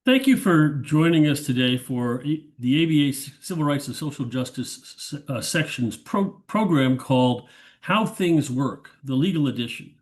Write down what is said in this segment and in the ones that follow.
Thank you for joining us today for the ABA Civil Rights and Social Justice Section's program called How Things Work, the Legal Edition.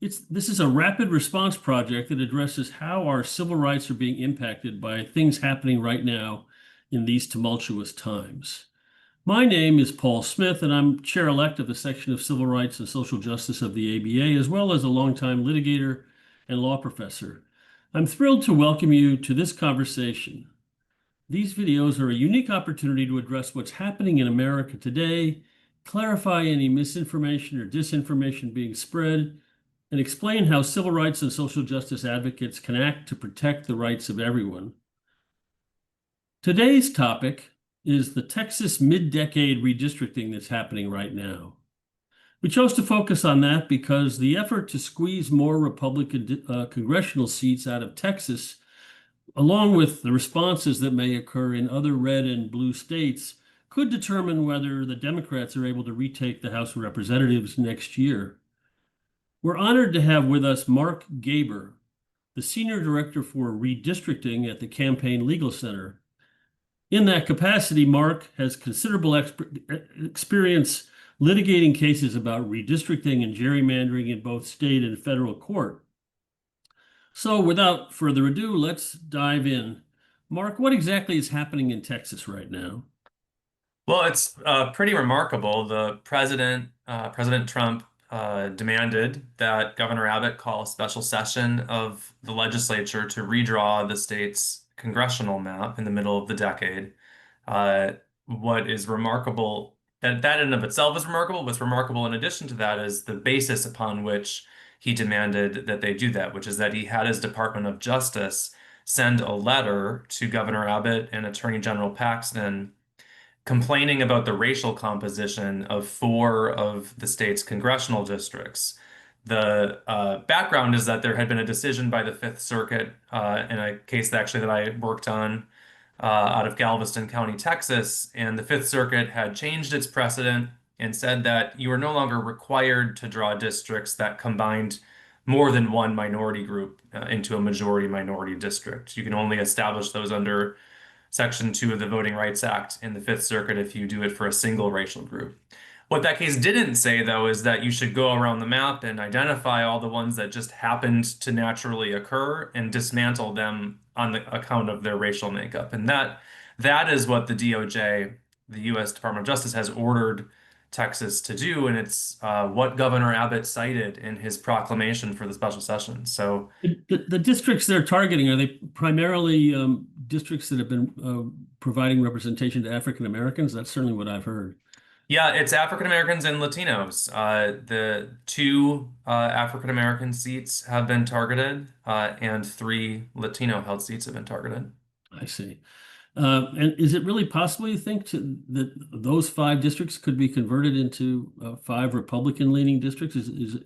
This is a rapid response project that addresses how our civil rights are being impacted by things happening right now in these tumultuous times. My name is Paul Smith, and I'm chair-elect of the section of Civil Rights and Social Justice of the ABA, as well as a longtime litigator and law professor. I'm thrilled to welcome you to this conversation. These videos are a unique opportunity to address what's happening in America today, clarify any misinformation or disinformation being spread, and explain how civil rights and social justice advocates can act to protect the rights of everyone. Today's topic is the Texas mid-decade redistricting that's happening right now. We chose to focus on that because the effort to squeeze more Republican congressional seats out of Texas, along with the responses that may occur in other red and blue states, could determine whether the Democrats are able to retake the House of Representatives next year. We're honored to have with us Mark Gaber, the Senior Director for Redistricting at the Campaign Legal Center. In that capacity, Mark has considerable experience litigating cases about redistricting and gerrymandering in both state and federal court. So without further ado, let's dive in. Mark, what exactly is happening in Texas right now? Well, it's pretty remarkable. President Trump, demanded that Governor Abbott call a special session of the legislature to redraw the state's congressional map in the middle of the decade. What is remarkable, that in and of itself is remarkable. What's remarkable in addition to that is the basis upon which he demanded that they do that, which is that he had his Department of Justice send a letter to Governor Abbott and Attorney General Paxton complaining about the racial composition of 4 of the state's congressional districts. The background is that there had been a decision by the Fifth Circuit in a case that I worked on out of Galveston County, Texas, and the Fifth Circuit had changed its precedent and said that you are no longer required to draw districts that combined more than one minority group into a majority minority district. You can only establish those under Section 2 of the Voting Rights Act in the Fifth Circuit if you do it for a single racial group. What that case didn't say, though, is that you should go around the map and identify all the ones that just happened to naturally occur and dismantle them on the account of their racial makeup. And that is what the DOJ, the U.S. Department of Justice, has ordered Texas to do, and it's what Governor Abbott cited in his proclamation for the special session. So The districts they're targeting, are they primarily districts that have been providing representation to African Americans? That's certainly what I've heard. yeah, it's African Americans and Latinos. The 2 African American seats have been targeted, and 3 Latino held seats have been targeted. I see. And is it really possible, you think, that those 5 districts could be converted into 5 Republican-leaning districts?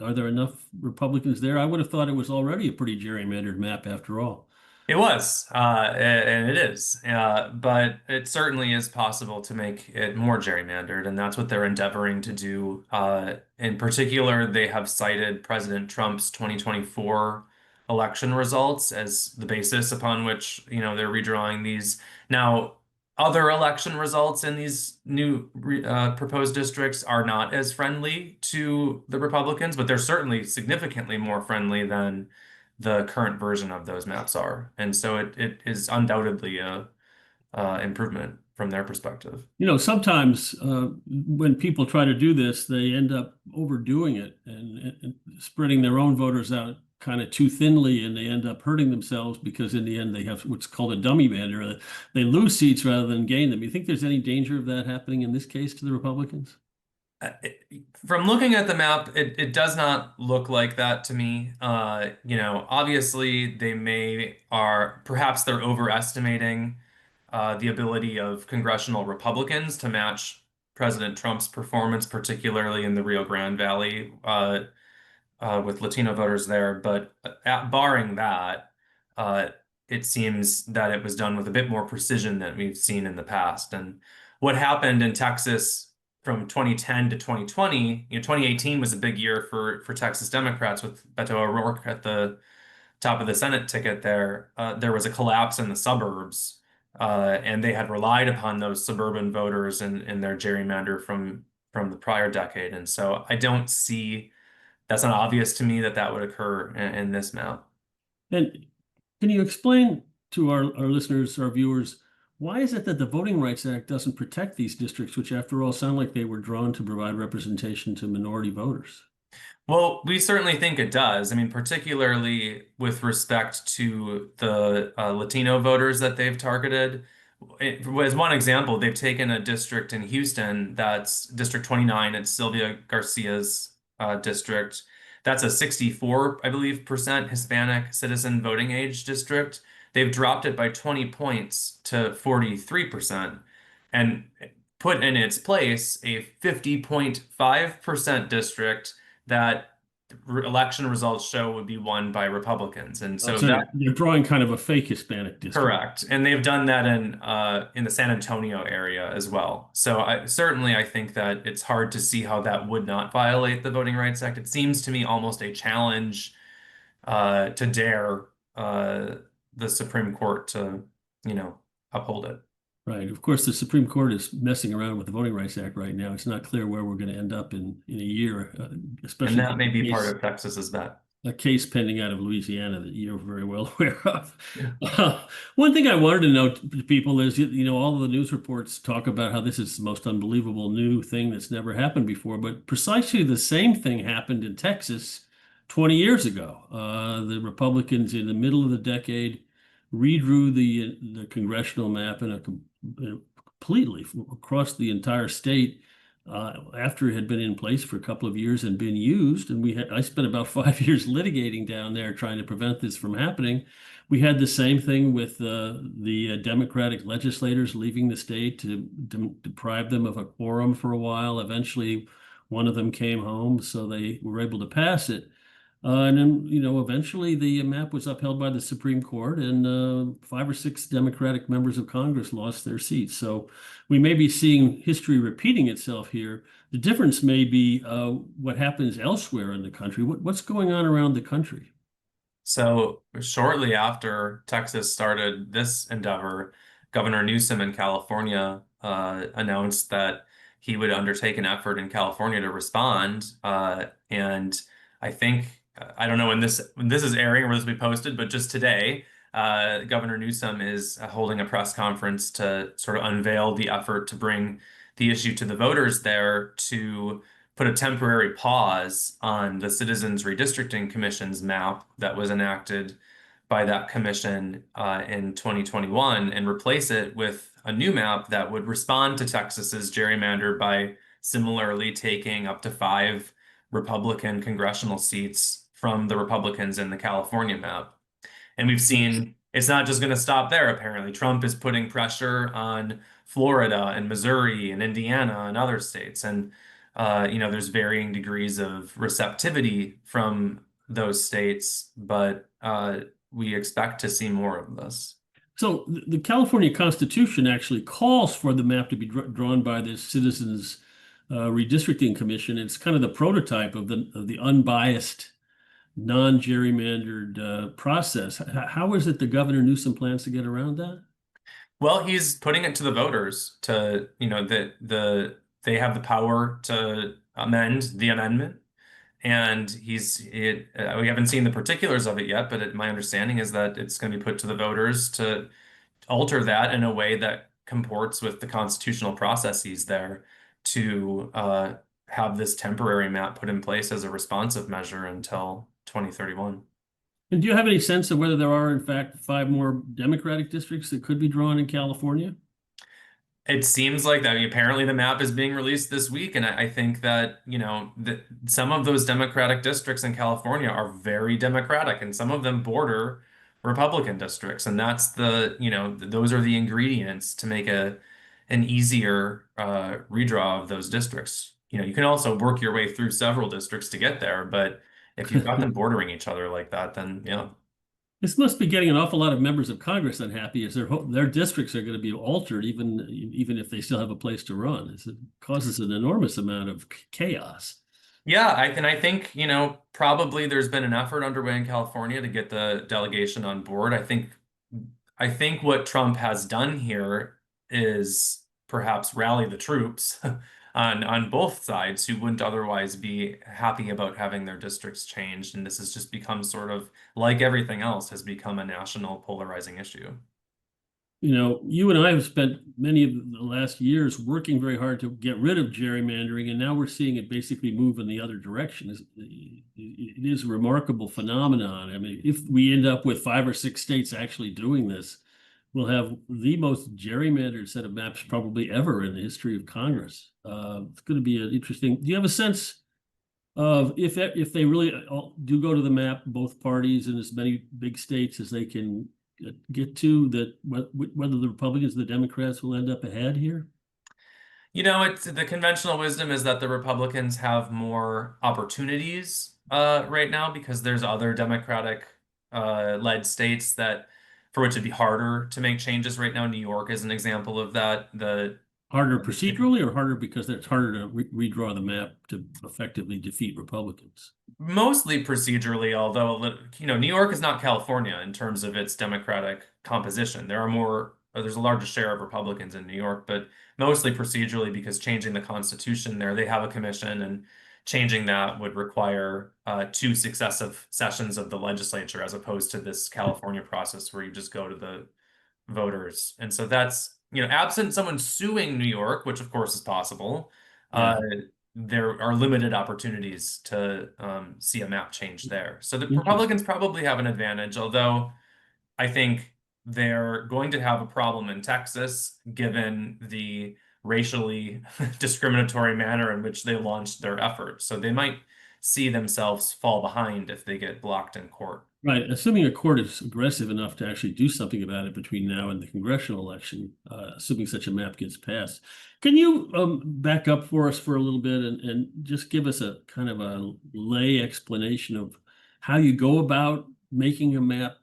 Are there enough Republicans there? I would have thought it was already a pretty gerrymandered map after all. It was, and it is, but it certainly is possible to make it more gerrymandered, and that's what they're endeavoring to do. In particular, they have cited President Trump's 2024 election results as the basis upon which, they're redrawing these. Now, other election results in these new proposed districts are not as friendly to the Republicans, but they're certainly significantly more friendly than the current version of those maps are. And so it is undoubtedly a improvement from their perspective. Sometimes when people try to do this, they end up overdoing it and spreading their own voters out kind of too thinly, and they end up hurting themselves because in the end they have what's called a dummy bander. They lose seats rather than gain them. You think there's any danger of that happening in this case to the Republicans? From looking at the map, it does not look like that to me. Obviously perhaps they're overestimating the ability of congressional Republicans to match President Trump's performance, particularly in the Rio Grande Valley with Latino voters there. But barring that, it seems that it was done with a bit more precision than we've seen in the past. And what happened in Texas from 2010 to 2020, 2018 was a big year for Texas Democrats with Beto O'Rourke at the top of the Senate ticket there, there was a collapse in the suburbs, and they had relied upon those suburban voters in their gerrymander from the prior decade. And so I don't see, that's not obvious to me that that would occur in this map. And can you explain to our listeners, our viewers, why is it that the Voting Rights Act doesn't protect these districts, which after all sound like they were drawn to provide representation to minority voters? Well, we certainly think it does. I mean, particularly with respect to the Latino voters that they've targeted. As one example, they've taken a district in Houston that's District 29. It's Sylvia Garcia's district. That's a 64, I believe, percent Hispanic citizen voting age district. They've dropped it by 20 points to 43% and put in its place a 50.5% district that election results show would be won by Republicans. And so So that they're drawing kind of a fake Hispanic district. correct. And they've done that in the San Antonio area as well. So I think that it's hard to see how that would not violate the Voting Rights Act. It seems to me almost a challenge to dare the Supreme Court to, uphold it. Right. Of course, the Supreme Court is messing around with the Voting Rights Act right now. It's not clear where we're going to end up in a year, especially And that may be part of Texas's bet. a case pending out of Louisiana that you're very well aware of. Yeah. One thing I wanted to note to people is, all of the news reports talk about how this is the most unbelievable new thing that's never happened before, but precisely the same thing happened in Texas 20 years ago. The Republicans in the middle of the decade redrew the congressional map completely across the entire state after it had been in place for a couple of years and been used. And I spent about 5 years litigating down there trying to prevent this from happening. We had the same thing with the Democratic legislators leaving the state to deprive them of a quorum for a while. Eventually, one of them came home, so they were able to pass it. And then, eventually the map was upheld by the Supreme Court, and 5 or 6 Democratic members of Congress lost their seats. So we may be seeing history repeating itself here. The difference may be what happens elsewhere in the country. What's going on around the country? So shortly after Texas started this endeavor, Governor Newsom in California announced that he would undertake an effort in California to respond. And I think, I don't know when this is airing or when this will be posted, but just today, Governor Newsom is holding a press conference to sort of unveil the effort to bring the issue to the voters there to put a temporary pause on the Citizens Redistricting Commission's map that was enacted by that commission in 2021 and replace it with a new map that would respond to Texas's gerrymander by similarly taking up to 5 Republican congressional seats from the Republicans in the California map. And we've seen it's not just going to stop there, apparently. Trump is putting pressure on Florida and Missouri and Indiana and other states. And, there's varying degrees of receptivity from those states, but we expect to see more of this. So the California Constitution actually calls for the map to be drawn by the Citizens Redistricting Commission. It's kind of the prototype of the unbiased, non-gerrymandered process. How is it the Governor Newsom plans to get around that? Well, he's putting it to the voters to, they have the power to amend the amendment. And we haven't seen the particulars of it yet, but my understanding is that it's going to be put to the voters to alter that in a way that comports with the constitutional processes there to have this temporary map put in place as a responsive measure until 2031. And do you have any sense of whether there are, in fact, 5 more Democratic districts that could be drawn in California? It seems like that. Apparently, the map is being released this week, and I think that that some of those Democratic districts in California are very Democratic, and some of them border Republican districts, and that's those are the ingredients to make an easier redraw of those districts. You can also work your way through several districts to get there, but if you've got them bordering each other like that, then yeah. This must be getting an awful lot of members of Congress unhappy as their districts are going to be altered, even if they still have a place to run. It causes an enormous amount of chaos. Yeah, I think, probably there's been an effort underway in California to get the delegation on board. I think what Trump has done here is perhaps rally the troops on both sides who wouldn't otherwise be happy about having their districts changed. And this has just become sort of like everything else, has become a national polarizing issue. You and I have spent many of the last years working very hard to get rid of gerrymandering, and now we're seeing it basically move in the other direction. It is a remarkable phenomenon. I mean, if we end up with 5 or 6 states actually doing this, we'll have the most gerrymandered set of maps probably ever in the history of Congress. It's going to be an interesting. Do you have a sense of if they really do go to the map, both parties in as many big states as they can get to, that whether the Republicans or the Democrats will end up ahead here? It's the conventional wisdom is that the Republicans have more opportunities right now because there's other Democratic led states that for which it'd be harder to make changes right now. New York is an example of that. Harder procedurally, or harder because it's harder to redraw the map to effectively defeat Republicans? Mostly procedurally, although New York is not California in terms of its Democratic composition. There's a larger share of Republicans in New York, but mostly procedurally because changing the Constitution there, they have a commission, and changing that would require 2 successive sessions of the legislature as opposed to this California process where you just go to the voters. And so that's, absent someone suing New York, which of course is possible, Yeah, there are limited opportunities to see a map change there. So the interesting. Republicans probably have an advantage, although I think they're going to have a problem in Texas, given the racially discriminatory manner in which they launched their efforts. So they might see themselves fall behind if they get blocked in court. Right. Assuming a court is aggressive enough to actually do something about it between now and the congressional election, assuming such a map gets passed. Can you back up for us for a little bit and just give us a kind of a lay explanation of how you go about making a map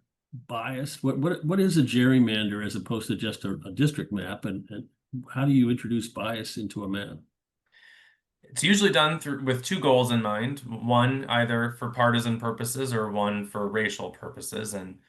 biased? What is a gerrymander as opposed to just a district map, and how do you introduce bias into a map? It's usually done with 2 goals in mind, one either for partisan purposes or one for racial purposes. And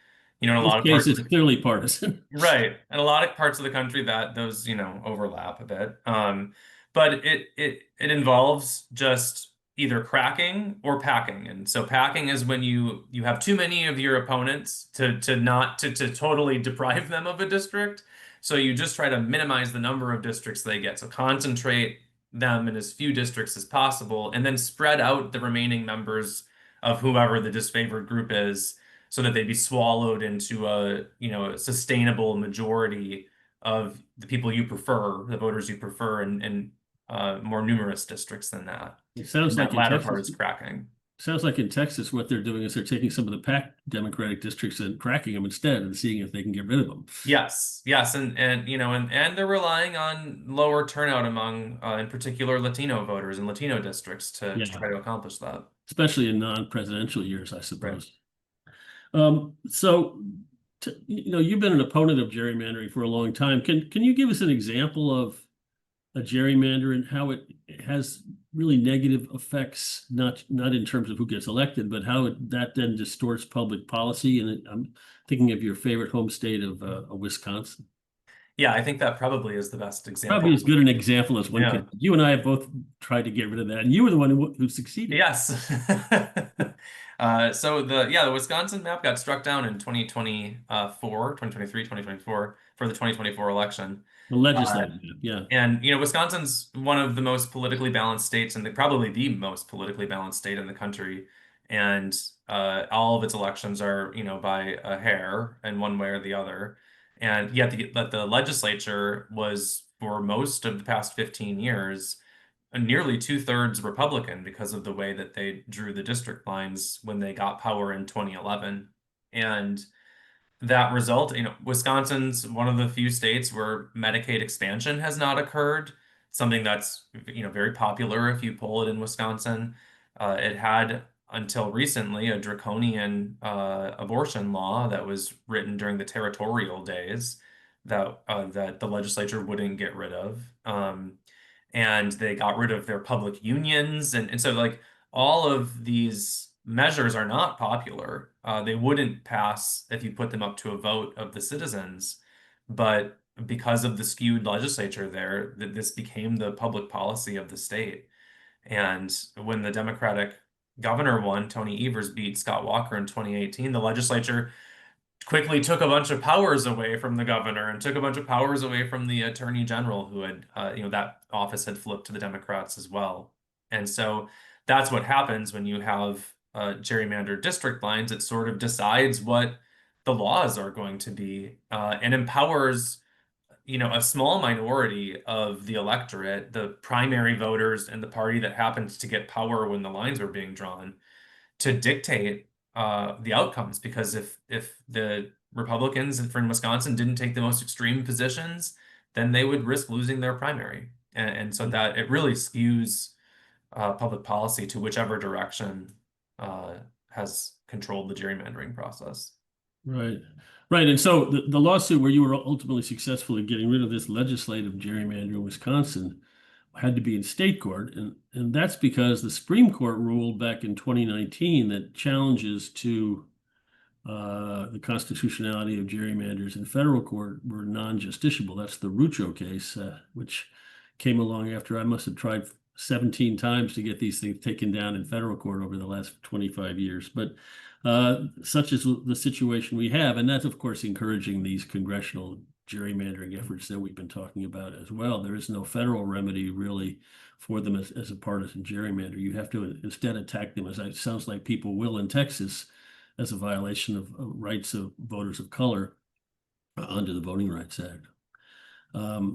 in In a this lot of case, parts of it's the clearly partisan. right, and a lot of parts of the country that those overlap a bit. But it involves just either cracking or packing. And so packing is when you have too many of your opponents to not to totally deprive them of a district. So you just try to minimize the number of districts they get. So concentrate them in as few districts as possible, and then spread out the remaining members of whoever the disfavored group is so that they'd be swallowed into a sustainable majority of the people you prefer, the voters you prefer, in more numerous districts than that. It And sounds like that in latter part Texas. is cracking. Sounds like in Texas, what they're doing is they're taking some of the packed Democratic districts and cracking them instead and seeing if they can get rid of them. Yes, yes, and they're relying on lower turnout among, in particular, Latino voters in Latino districts to Yeah, try to accomplish that. especially in non-presidential years, I Right. suppose. So, you've been an opponent of gerrymandering for a long time. Can you give us an example of a gerrymander and how it has really negative effects, not in terms of who gets elected, but how that then distorts public policy? And I'm thinking of your favorite home state of Wisconsin. Yeah, I think that probably is the best Probably as example. good an example as one Yeah. could. You and I have both tried to get rid of that, and you were the one who succeeded. Yes. So the Wisconsin map got struck down in 2024, 2023, 2024 for the 2024 election. The Uh, legislative map, yeah. and Wisconsin's one of the most politically balanced states, and probably the most politically balanced state in the country. And all of its elections are, by a hair in one way or the other. And yet the legislature was for most of the past 15 years nearly 2/3 Republican because of the way that they drew the district lines when they got power in 2011. And that result, Wisconsin's one of the few states where Medicaid expansion has not occurred, something that's, very popular if you poll it in Wisconsin. It had until recently a draconian abortion law that was written during the territorial days that the legislature wouldn't get rid of. And they got rid of their public unions. And so, like, all of these measures are not popular. They wouldn't pass if you put them up to a vote of the citizens, but because of the skewed legislature there, that this became the public policy of the state. And when the Democratic governor won, Tony Evers beat Scott Walker in 2018, the legislature quickly took a bunch of powers away from the governor and took a bunch of powers away from the attorney general who had, that office had flipped to the Democrats as well. And so that's what happens when you have gerrymandered district lines. It sort of decides what the laws are going to be and empowers, a small minority of the electorate, the primary voters and the party that happens to get power when the lines were being drawn, to dictate the outcomes. Because if the Republicans in Wisconsin didn't take the most extreme positions, then they would risk losing their primary. And so that it really skews public policy to whichever direction has controlled the gerrymandering process. Right. Right. And so the lawsuit where you were ultimately successful in getting rid of this legislative gerrymander in Wisconsin had to be in state court. And that's because the Supreme Court ruled back in 2019 that challenges to the constitutionality of gerrymanders in federal court were non-justiciable. That's the Rucho case, which came along after I must have tried 17 times to get these things taken down in federal court over the last 25 years. But such is the situation we have. And that's, of course, encouraging these congressional gerrymandering efforts that we've been talking about as well. There is no federal remedy really for them as a partisan gerrymander. You have to instead attack them, as it sounds like people will in Texas, as a violation of rights of voters of color under the Voting Rights Act.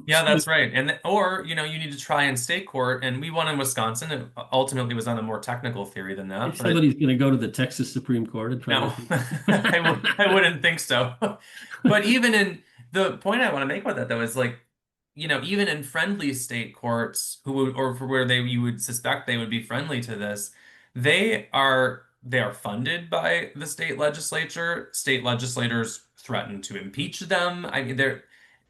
Yeah, that's right. Or you need to try in state court, and we won in Wisconsin. It ultimately was on a more technical theory than that. If somebody's going to go to the Texas Supreme Court and try No, to I wouldn't think so. But even in the point I want to make with that though is like, even in friendly state courts or for where you would suspect they would be friendly to this, they are funded by the state legislature. State legislators threaten to impeach them. I mean,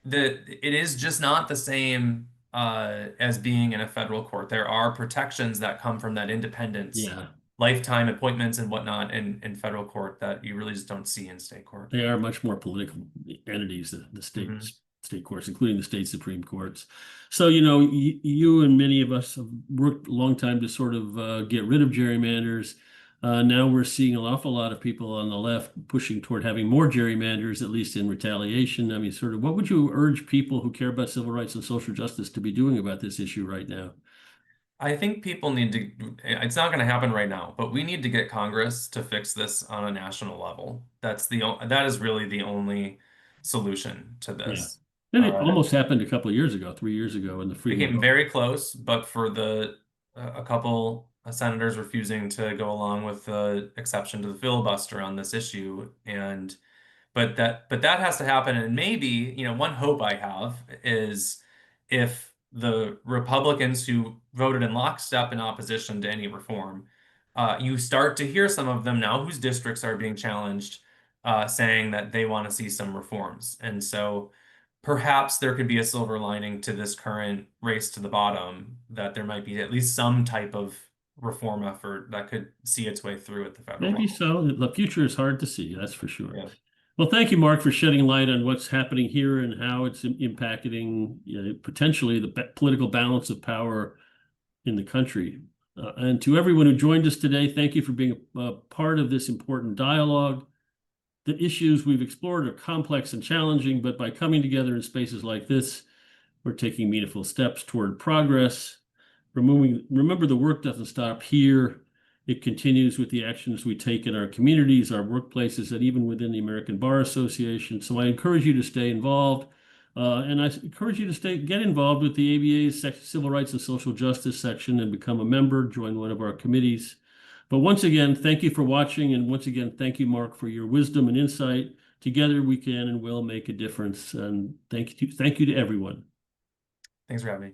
it is just not the same as being in a federal court. There are protections that come from that independence, yeah, lifetime appointments and whatnot in federal court that you really just don't see in state court. they are much more political entities, the state courts, including the state Supreme Courts. So, you and many of us have worked a long time to sort of get rid of gerrymanders. Now we're seeing an awful lot of people on the left pushing toward having more gerrymanders, at least in retaliation. I mean, sort of, what would you urge people who care about civil rights and social justice to be doing about this issue right now? I think people need to, it's not going to happen right now, but we need to get Congress to fix this on a national level. That is really the only solution to Yeah. this. And it almost happened a couple of years ago, 3 years ago in the We freedom. came very close, but for a couple senators refusing to go along with the exception to the filibuster on this issue. But that has to happen. And maybe, one hope I have is if the Republicans who voted in lockstep in opposition to any reform, you start to hear some of them now whose districts are being challenged, saying that they want to see some reforms. And so perhaps there could be a silver lining to this current race to the bottom, that there might be at least some type of reform effort that could see its way through at the federal Maybe level. so. The future is hard to see, that's for sure. Yeah. Well, thank you, Mark, for shedding light on what's happening here and how it's impacting potentially the political balance of power in the country. And to everyone who joined us today, thank you for being a part of this important dialogue. The issues we've explored are complex and challenging, but by coming together in spaces like this, we're taking meaningful steps toward progress. Remember, the work doesn't stop here. It continues with the actions we take in our communities, our workplaces, and even within the American Bar Association. So I encourage you to stay involved. And I encourage you to get involved with the ABA's Civil Rights and Social Justice section and become a member, join one of our committees. But once again, thank you for watching. And once again, thank you, Mark, for your wisdom and insight. Together we can and will make a difference. And thank you to everyone. Thanks for having me.